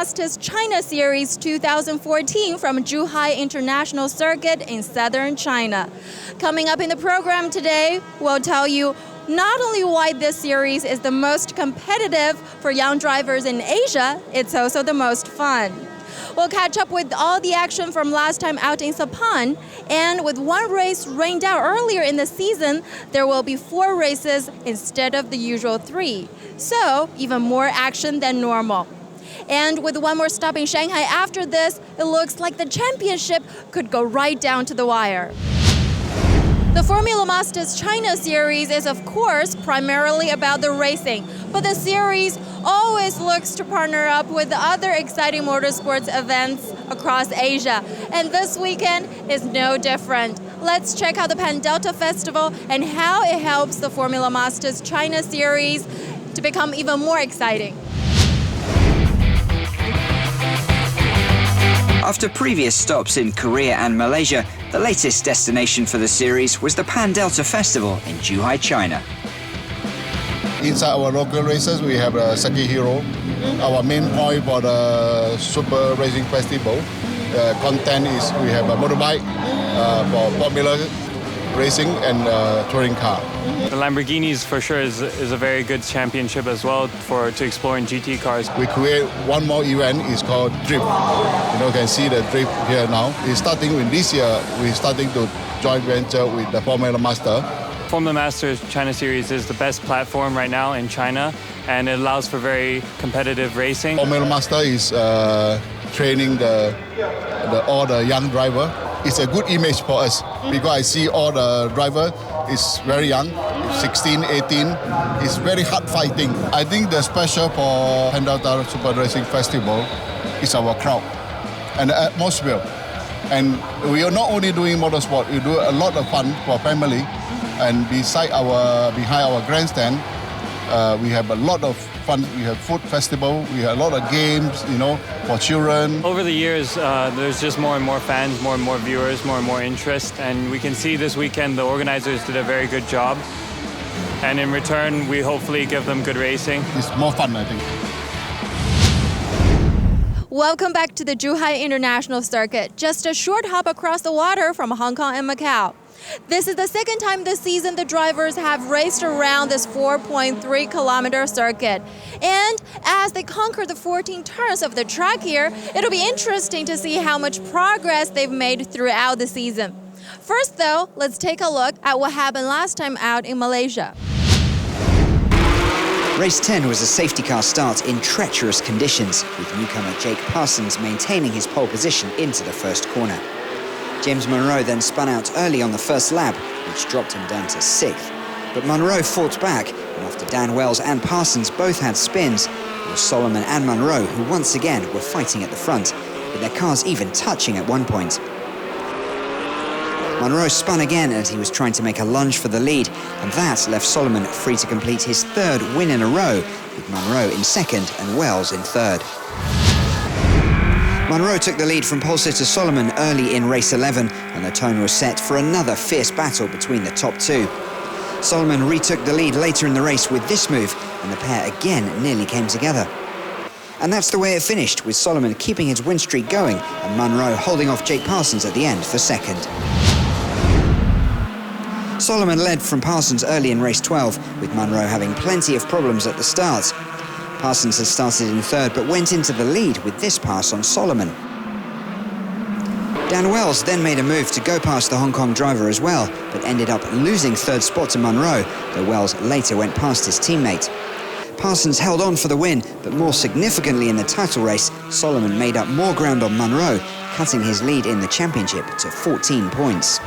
Masters China Series 2014 from Zhuhai International Circuit in southern China. Coming up in the program today, we'll tell you not only why this series is the most competitive for young drivers in Asia, it's also the most fun. We'll catch up with all the action from last time out in Sepang, and with one race rained out earlier in the season, there will be 4 races instead of the usual 3. So, even more action than normal. And with one more stop in Shanghai after this, it looks like the championship could go right down to the wire. The Formula Masters China Series is, of course, primarily about the racing, but the series always looks to partner up with other exciting motorsports events across Asia, and this weekend is no different. Let's check out the Pan Delta Festival and how it helps the Formula Masters China Series to become even more exciting. After previous stops in Korea and Malaysia, the latest destination for the series was the Pan Delta Festival in Zhuhai, China. Inside our local races, we have a Circuit Hero. Our main point for the Super Racing Festival content is we have a motorbike for popular racing and touring car. The Lamborghinis for sure is a very good championship as well to explore in GT cars. We create one more event, it's called Drift. You can see the Drift here now. It's starting with this year, we're starting to joint venture with the Formula Master. Formula Masters China Series is the best platform right now in China, and it allows for very competitive racing. Formula Master is training all the young driver. It's a good image for us because I see all the driver is very young, 16, 18. It's very hard fighting. I think the special for Pan Delta Super Racing Festival is our crowd and the atmosphere. And we are not only doing motorsport, we do a lot of fun for family. And behind our grandstand, we have a lot of fun. We have food festival, we have a lot of games, for children. Over the years, there's just more and more fans, more and more viewers, more and more interest. And we can see this weekend the organizers did a very good job. And in return, we hopefully give them good racing. It's more fun, I think. Welcome back to the Zhuhai International Circuit, just a short hop across the water from Hong Kong and Macau. This is the second time this season the drivers have raced around this 4.3-kilometer circuit. And as they conquer the 14 turns of the track here, it'll be interesting to see how much progress they've made throughout the season. First, though, let's take a look at what happened last time out in Malaysia. Race 10 was a safety car start in treacherous conditions, with newcomer Jake Parsons maintaining his pole position into the first corner. James Monroe then spun out early on the first lap, which dropped him down to 6th. But Monroe fought back, and after Dan Wells and Parsons both had spins, it was Solomon and Monroe who once again were fighting at the front, with their cars even touching at one point. Monroe spun again as he was trying to make a lunge for the lead, and that left Solomon free to complete his 3rd win in a row, with Monroe in 2nd and Wells in 3rd. Monroe took the lead from pole sitter Solomon early in race 11, and the tone was set for another fierce battle between the top 2. Solomon retook the lead later in the race with this move, and the pair again nearly came together. And that's the way it finished, with Solomon keeping his win streak going and Monroe holding off Jake Parsons at the end for 2nd. Solomon led from Parsons early in race 12, with Monroe having plenty of problems at the start. Parsons had started in 3rd but went into the lead with this pass on Solomon. Dan Wells then made a move to go past the Hong Kong driver as well, but ended up losing 3rd spot to Monroe, though Wells later went past his teammate. Parsons held on for the win, but more significantly in the title race, Solomon made up more ground on Monroe, cutting his lead in the championship to 14 points.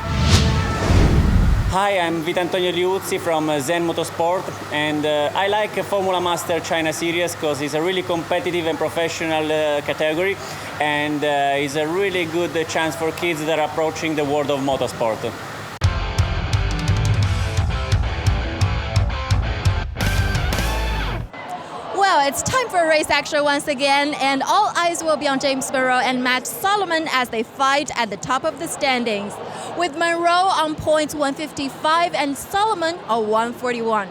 Hi, I'm Vitantonio Liuzzi from Zen Motorsport, and I like Formula Master China Series because it's a really competitive and professional category, and it's a really good chance for kids that are approaching the world of motorsport. Well, it's time for race action once again, and all eyes will be on James Monroe and Matt Solomon as they fight at the top of the standings, with Monroe on points 155 and Solomon on 141.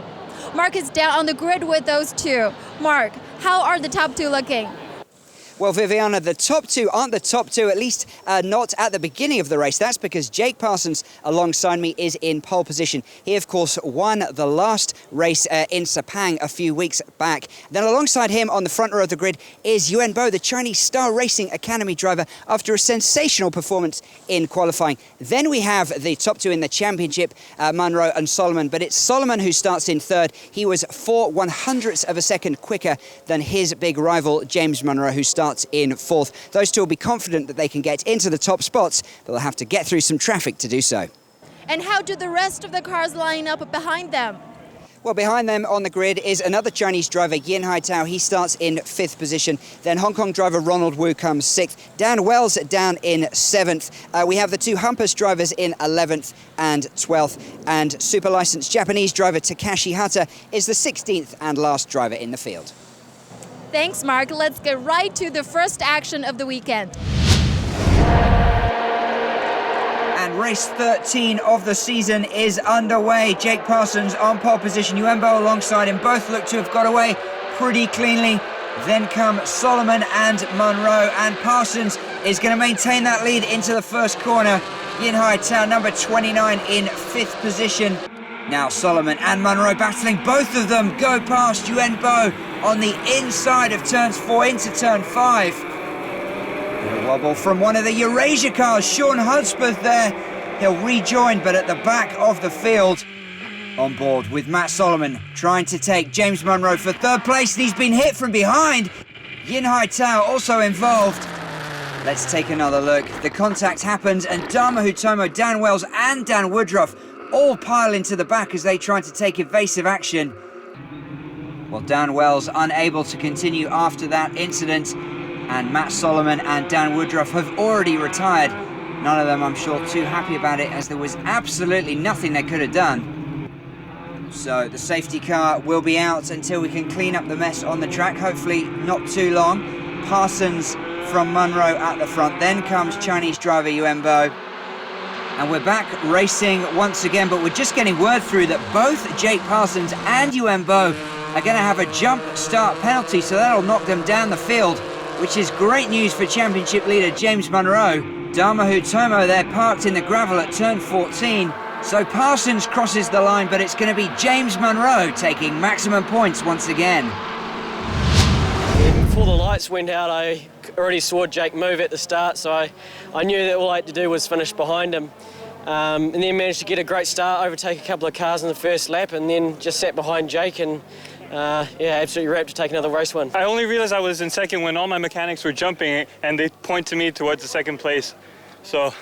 Mark is down on the grid with those two. Mark, how are the top 2 looking? Well, Viviana, the top two aren't the top two, at least not at the beginning of the race. That's because Jake Parsons, alongside me, is in pole position. He, of course, won the last race in Sepang a few weeks back. Then alongside him on the front row of the grid is Yuan Bo, the Chinese Star Racing Academy driver, after a sensational performance in qualifying. Then we have the top two in the championship, Munro and Solomon, but it's Solomon who starts in third. He was 4/100ths of a second quicker than his big rival, James Munro, who starts in fourth. Those two will be confident that they can get into the top spots, but they'll have to get through some traffic to do so. And how do the rest of the cars line up behind them? Well, behind them on the grid is another Chinese driver, Yin Haitao. He starts in fifth position. Then Hong Kong driver Ronald Wu comes sixth. Dan Wells down in seventh. We have the two Humpers drivers in 11th and 12th. And super licensed Japanese driver Takashi Hata is the 16th and last driver in the field. Thanks, Mark. Let's get right to the first action of the weekend. And race 13 of the season is underway. Jake Parsons on pole position, Yuan Bo alongside him. Both look to have got away pretty cleanly. Then come Solomon and Munro, and Parsons is going to maintain that lead into the first corner. Yin Haitao, number 29, in fifth position. Now Solomon and Munro battling. Both of them go past Yuan Bo on the inside of turns 4 into turn 5. A wobble from one of the Eurasia cars, Sean Hudspeth there. He'll rejoin, but at the back of the field. On board with Matt Solomon, trying to take James Munro for third place, and he's been hit from behind. Yin Haitao also involved. Let's take another look. The contact happens, and Dharma Hutomo, Dan Wells and Dan Woodruff all pile into the back as they try to take evasive action. Well, Dan Wells unable to continue after that incident, and Matt Solomon and Dan Woodruff have already retired. None of them, I'm sure, too happy about it, as there was absolutely nothing they could have done. So the safety car will be out until we can clean up the mess on the track, hopefully not too long. Parsons from Munro at the front, then comes Chinese driver Yuan Bo. And we're back racing once again, but we're just getting word through that both Jake Parsons and Yuan Bo are going to have a jump start penalty, so that'll knock them down the field, which is great news for championship leader James Munro. Dharma Hutomo there parked in the gravel at turn 14. So Parsons crosses the line, but it's going to be James Munro taking maximum points once again. Before the lights went out, I already saw Jake move at the start, so I knew that all I had to do was finish behind him. And then managed to get a great start, overtake a couple of cars in the first lap, and then just sat behind Jake and yeah, absolutely wrapped to take another race win. I only realized I was in second when all my mechanics were jumping and they point to me towards the second place. So,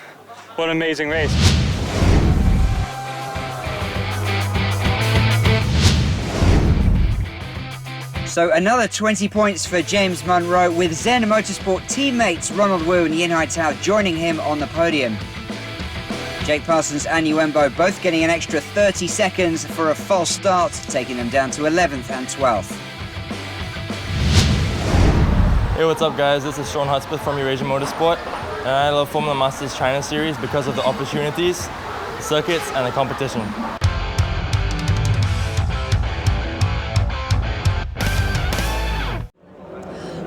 what an amazing race. So another 20 points for James Munro, with Zen Motorsport teammates Ronald Wu and Yin Haitao joining him on the podium. Jake Parsons and Yuan Bo both getting an extra 30 seconds for a false start, taking them down to 11th and 12th. Hey, what's up guys? This is Sean Hudspeth from Eurasia Motorsport, and I love Formula Masters China Series because of the opportunities, circuits and the competition.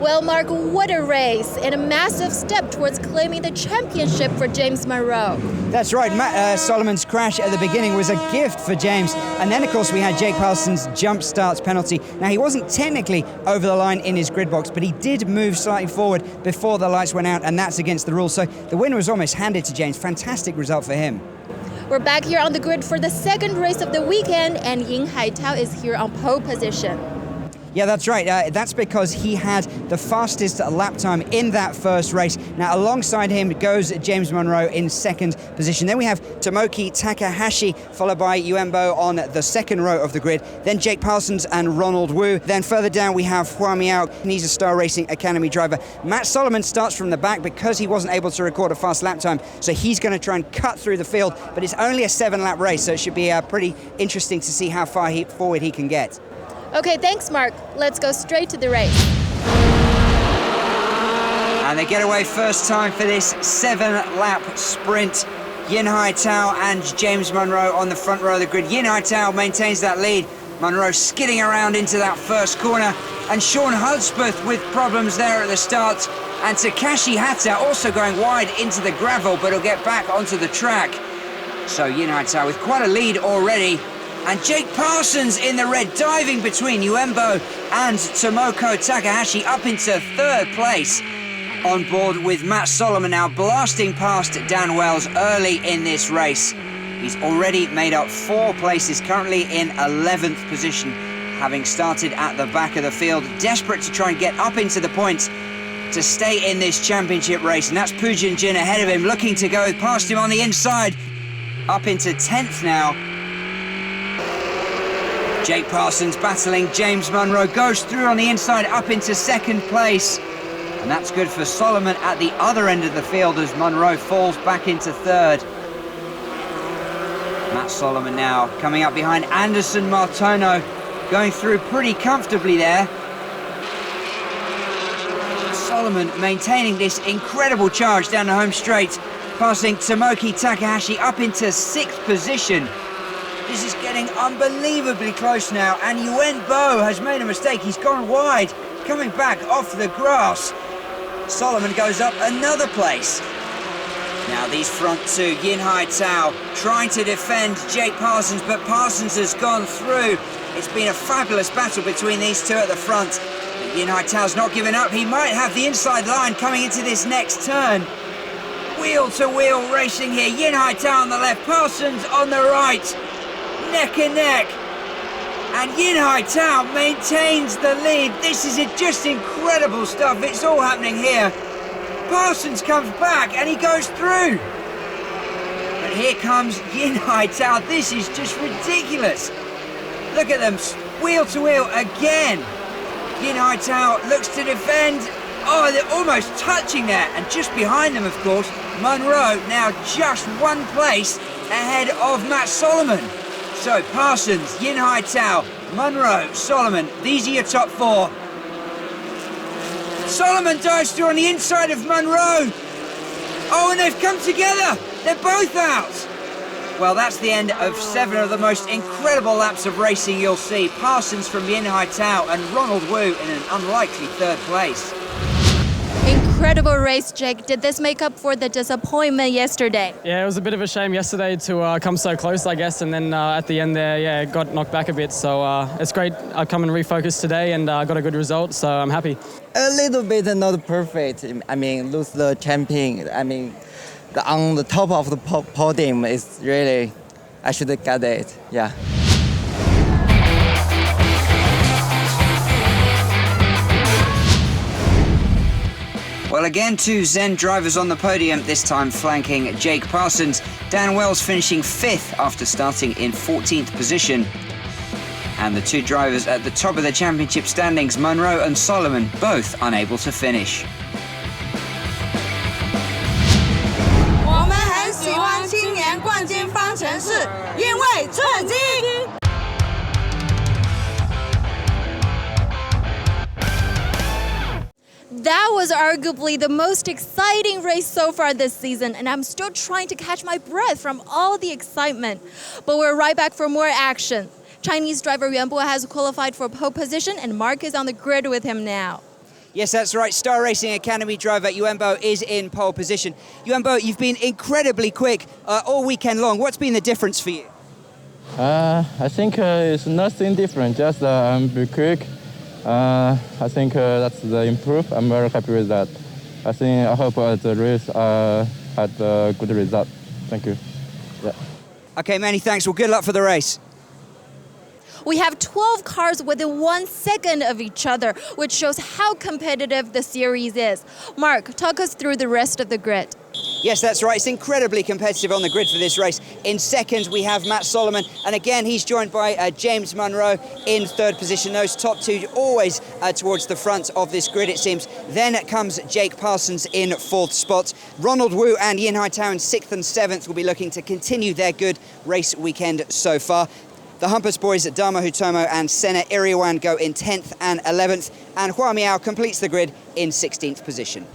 Well, Mark, what a race, and a massive step towards claiming the championship for James Munro. That's right, Matt Solomon's crash at the beginning was a gift for James, and then of course we had Jake Parsons' jump starts penalty. Now he wasn't technically over the line in his grid box, but he did move slightly forward before the lights went out, and that's against the rules, so the win was almost handed to James. Fantastic result for him. We're back here on the grid for the second race of the weekend, and Yin Haitao is here on pole position. Yeah, that's right. That's because he had the fastest lap time in that first race. Now, alongside him goes James Munro in second position. Then we have Tomoki Takahashi, followed by Yuan Bo on the second row of the grid. Then Jake Parsons and Ronald Wu. Then further down we have Hua Miao, and he's a Star Racing Academy driver. Matt Solomon starts from the back because he wasn't able to record a fast lap time, so he's going to try and cut through the field, but it's only a 7-lap race, so it should be pretty interesting to see how far forward he can get. Okay, thanks, Mark. Let's go straight to the race. And they get away first time for this 7-lap sprint. Yin Haitao and James Munro on the front row of the grid. Yin Haitao maintains that lead. Munro skidding around into that first corner. And Sean Hudspeth with problems there at the start. And Takashi Hata also going wide into the gravel, but he'll get back onto the track. So Yin Haitao with quite a lead already. And Jake Parsons in the red, diving between Uembo and Tomoko Takahashi up into third place. On board with Matt Solomon now blasting past Dan Wells early in this race. He's already made up 4 places, currently in 11th position, having started at the back of the field, desperate to try and get up into the points to stay in this championship race. And that's Pujin Jin ahead of him, looking to go past him on the inside, up into 10th now. Jake Parsons battling James Munro, goes through on the inside up into 2nd place. And that's good for Solomon at the other end of the field as Munro falls back into 3rd. Matt Solomon now coming up behind Anderson Martono, going through pretty comfortably there. Solomon maintaining this incredible charge down the home straight, passing Tomoki Takahashi up into 6th position. This is getting unbelievably close now, and Yuen Bo has made a mistake. He's gone wide, coming back off the grass. Solomon goes up another place. Now these front two, Yin Haitao trying to defend Jake Parsons, but Parsons has gone through. It's been a fabulous battle between these two at the front. But Yin Haitao's not giving up. He might have the inside line coming into this next turn. Wheel to wheel racing here. Yin Haitao on the left, Parsons on the right. Neck and neck. And Yin Haitao maintains the lead. This is just incredible stuff. It's all happening here. Parsons comes back and he goes through. But here comes Yin Haitao. This is just ridiculous. Look at them, wheel to wheel again. Yin Haitao looks to defend. Oh, they're almost touching there. And just behind them, of course, Munro now just 1 place ahead of Matt Solomon. So Parsons, Yin Haitao, Munro, Solomon, these are your top 4. Solomon dives through on the inside of Munro. Oh, and they've come together. They're both out. Well, that's the end of 7 of the most incredible laps of racing you'll see. Parsons from Yin Haitao and Ronald Wu in an unlikely 3rd place. Incredible race, Jake. Did this make up for the disappointment yesterday? Yeah, it was a bit of a shame yesterday to come so close, I guess, and then at the end there, yeah, it got knocked back a bit. So it's great. I come and refocus today and got a good result, so I'm happy. A little bit not perfect. I mean, lose the champion. I mean, on the top of the podium is really, I should have got it. Yeah. Well, again, 2 Zen drivers on the podium, this time flanking Jake Parsons. Dan Wells finishing 5th after starting in 14th position. And the 2 drivers at the top of the championship standings, Munro and Solomon, both unable to finish. 我们很喜欢青年冠军方程式，因为刺激。 That was arguably the most exciting race so far this season, and I'm still trying to catch my breath from all the excitement. But we're right back for more action. Chinese driver Yuan Bo has qualified for pole position, and Mark is on the grid with him now. Yes, that's right. Star Racing Academy driver Yuan Bo is in pole position. Yuan Bo, you've been incredibly quick all weekend long. What's been the difference for you? I think it's nothing different, just be quick. I think that's the improve. I'm very happy with that. I hope the race had a good result. Thank you. Yeah. Okay, many thanks. Well, good luck for the race. We have 12 cars within 1 second of each other, which shows how competitive the series is. Mark, talk us through the rest of the grid. Yes, that's right. It's incredibly competitive on the grid for this race. In second, we have Matt Solomon. And again, he's joined by James Munro in 3rd position. Those top 2 always towards the front of this grid, it seems. Then comes Jake Parsons in 4th spot. Ronald Wu and Yin Haitao in 6th and 7th will be looking to continue their good race weekend so far. The Humpers boys, Dama Hutomo and Sena Iriwan, go in 10th and 11th. And Hua Miao completes the grid in 16th position.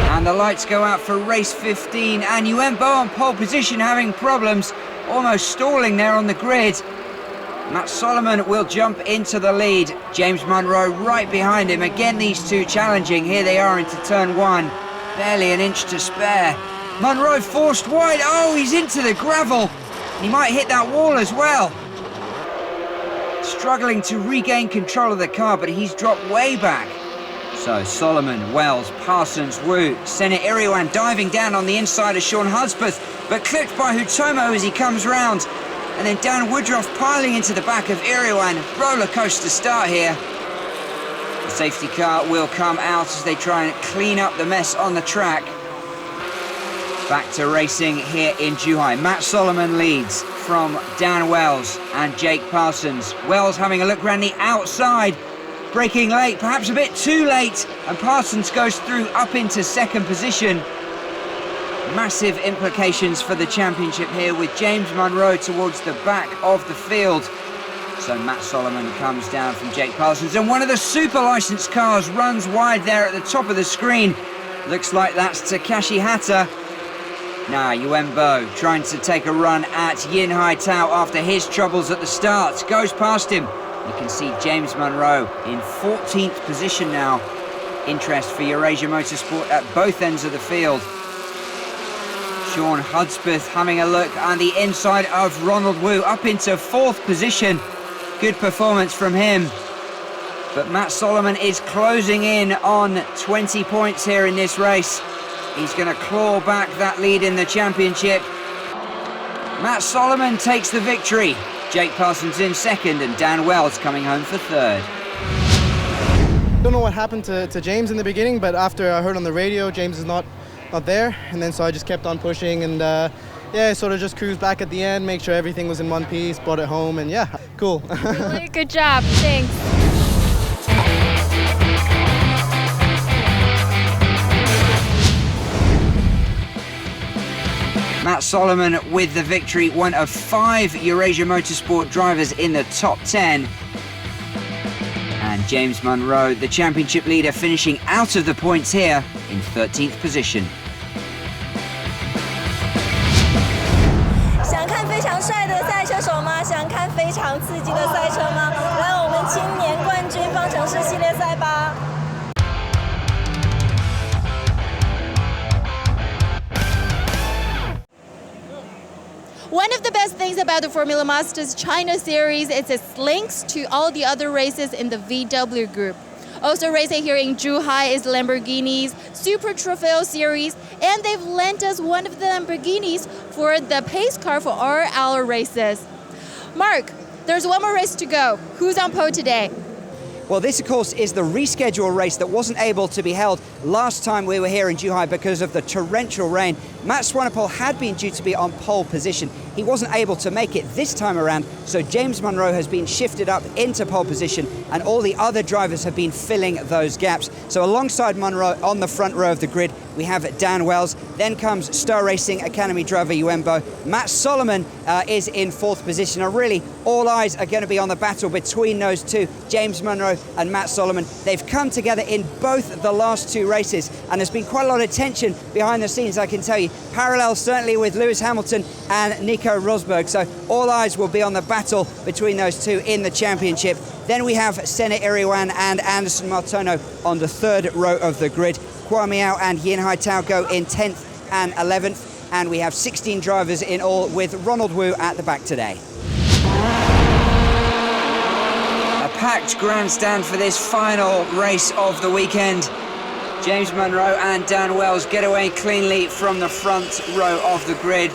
And the lights go out for race 15, and Yuen Bo on pole position having problems, almost stalling there on the grid. Matt Solomon will jump into the lead. James Munro right behind him. Again, these two challenging. Here they are into turn one. Barely an inch to spare. Munro forced wide. Oh, he's into the gravel. He might hit that wall as well. Struggling to regain control of the car, but he's dropped way back. So Solomon, Wells, Parsons, Wu, Senna Iriwan diving down on the inside of Sean Hudspeth, but clipped by Hutomo as he comes round. And then Dan Woodruff piling into the back of Iriwan. Roller coaster start here. The safety car will come out as they try and clean up the mess on the track. Back to racing here in Zhuhai. Matt Solomon leads from Dan Wells and Jake Parsons. Wells having a look around the outside. Braking late, perhaps a bit too late. And Parsons goes through up into second position. Massive implications for the championship here with James Munro towards the back of the field. So Matt Solomon comes down from Jake Parsons, and one of the super licensed cars runs wide there at the top of the screen. Looks like that's Takashi Hata. Now Yuan Bo trying to take a run at Yin Hai Tao after his troubles at the start. Goes past him. You can see James Munro in 14th position now. Interest for Eurasia Motorsport at both ends of the field. Sean Hudspeth having a look on the inside of Ronald Wu up into 4th position. Good performance from him. But Matt Solomon is closing in on 20 points here in this race. He's going to claw back that lead in the championship. Matt Solomon takes the victory. Jake Parsons in second and Dan Wells coming home for third. Don't know what happened to James in the beginning, but after I heard on the radio James is not there, and then so I just kept on pushing, and yeah, sort of just cruised back at the end, make sure everything was in one piece, brought it home, and yeah, cool. Really good job, thanks. Matt Solomon with the victory, one of 5 Eurasia Motorsport drivers in the top 10. And James Munro, the championship leader, finishing out of the points here in 13th position. 想看非常帅的赛车手吗？想看非常刺激的赛车吗？来我们青年冠军方程式系列赛吧！ One of the best things about the Formula Masters China Series is its links to all the other races in the VW group. Also racing here in Zhuhai is Lamborghini's Super Trofeo Series, and they've lent us one of the Lamborghinis for the pace car for our races. Mark, there's one more race to go. Who's on pole today? Well, this, of course, is the rescheduled race that wasn't able to be held last time we were here in Zhuhai because of the torrential rain. Matt Swanepoel had been due to be on pole position. He wasn't able to make it this time around, so James Munro has been shifted up into pole position, and all the other drivers have been filling those gaps. So alongside Munro on the front row of the grid, we have Dan Wells. Then comes Star Racing Academy driver Yuan Bo. Matt Solomon is in 4th position. And really, all eyes are going to be on the battle between those two, James Munro and Matt Solomon. They've come together in both the last 2 races, and there's been quite a lot of tension behind the scenes, I can tell you. Parallel certainly with Lewis Hamilton and Nico Rosberg. So all eyes will be on the battle between those two in the championship. Then we have Senna Iriwan and Anderson Martono on the 3rd row of the grid. Kwame Miao and Yin Hai Tao go in 10th and 11th, and we have 16 drivers in all with Ronald Wu at the back today. A packed grandstand for this final race of the weekend. James Munro and Dan Wells get away cleanly from the front row of the grid.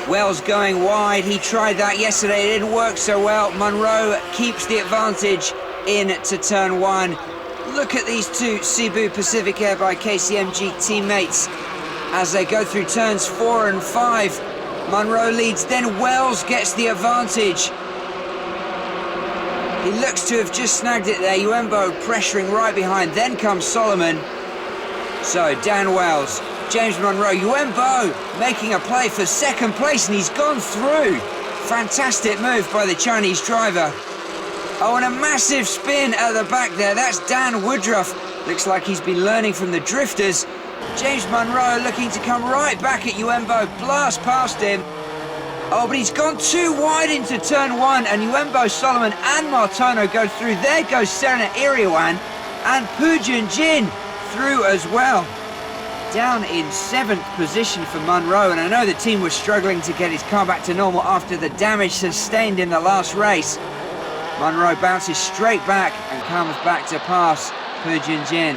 Wells going wide, he tried that yesterday, it didn't work so well. Munro keeps the advantage into turn 1. Look at these two Cebu Pacific Air by KCMG teammates as they go through turns 4 and 5. Munro leads, then Wells gets the advantage. He looks to have just snagged it there. Yuenbo pressuring right behind, then comes Solomon. So Dan Wells, James Munro, Yuenbo making a play for 2nd place, and he's gone through. Fantastic move by the Chinese driver. Oh, and a massive spin at the back there. That's Dan Woodruff. Looks like he's been learning from the drifters. James Munro looking to come right back at Yuenbo, blast past him. Oh, but he's gone too wide into turn one, and Yuembo, Solomon and Martono go through. There goes Serena Iriwan, and Pujin Jin through as well. Down in 7th position for Munro, and I know the team was struggling to get his car back to normal after the damage sustained in the last race. Munro bounces straight back and comes back to pass Pujin Jin.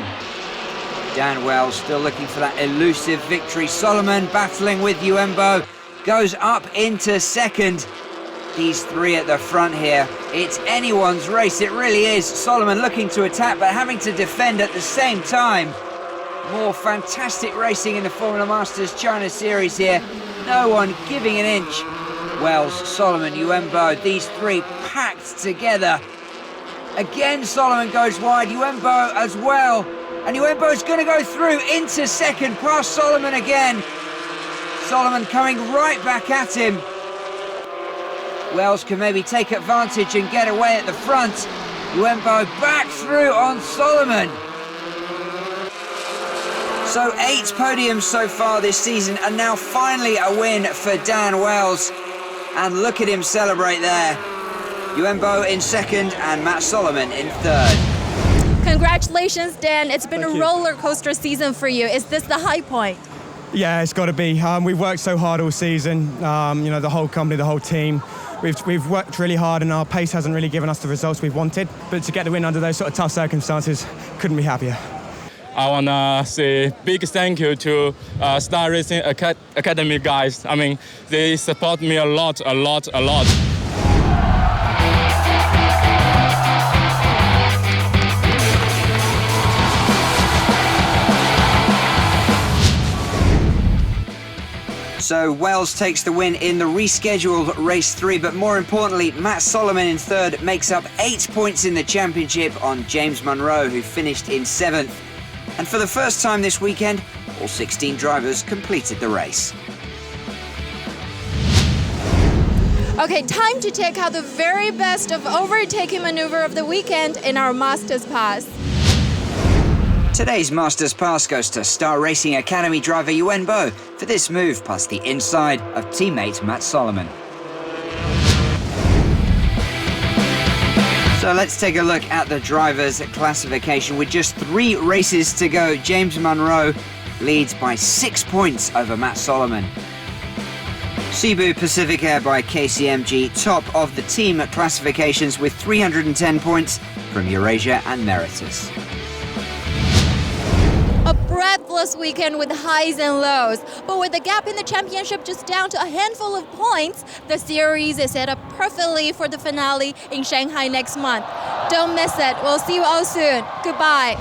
Dan Wells still looking for that elusive victory. Solomon battling with Yuembo, goes up into 2nd. These 3 at the front here. It's anyone's race, it really is. Solomon looking to attack but having to defend at the same time. More fantastic racing in the Formula Masters China Series here. No one giving an inch. Wells, Solomon, Yuembo, these 3 packed together. Again, Solomon goes wide, Yuembo as well. And Yuembo's going to go through into 2nd, past Solomon again. Solomon coming right back at him. Wells can maybe take advantage and get away at the front. Yuembo back through on Solomon. So 8 podiums so far this season, and now finally a win for Dan Wells. And look at him celebrate there. Yuembo in 2nd and Matt Solomon in 3rd. Congratulations, Dan. It's been a roller coaster season for you. Is this the high point? Yeah, it's got to be. We've worked so hard all season. You know, the whole company, the whole team. We've worked really hard, and our pace hasn't really given us the results we've wanted. But to get the win under those sort of tough circumstances, couldn't be happier. I want to say big thank you to Star Racing Academy guys. I mean, they support me a lot. So Wells takes the win in the rescheduled race 3, but more importantly, Matt Solomon in 3rd makes up 8 points in the championship on James Munro, who finished in 7th. And for the first time this weekend, all 16 drivers completed the race. Okay, time to check out the very best of overtaking maneuver of the weekend in our Masters Pass. Today's Masters Pass goes to Star Racing Academy driver Yuembo for this move past the inside of teammate Matt Solomon. So let's take a look at the drivers' classification. With just 3 races to go, James Munro leads by 6 points over Matt Solomon. Cebu Pacific Air by KCMG top of the team classifications with 310 points from Eurasia and Meritus. A breathless weekend with highs and lows, but with the gap in the championship just down to a handful of points, the series is set up perfectly for the finale in Shanghai next month. Don't miss it. We'll see you all soon. Goodbye.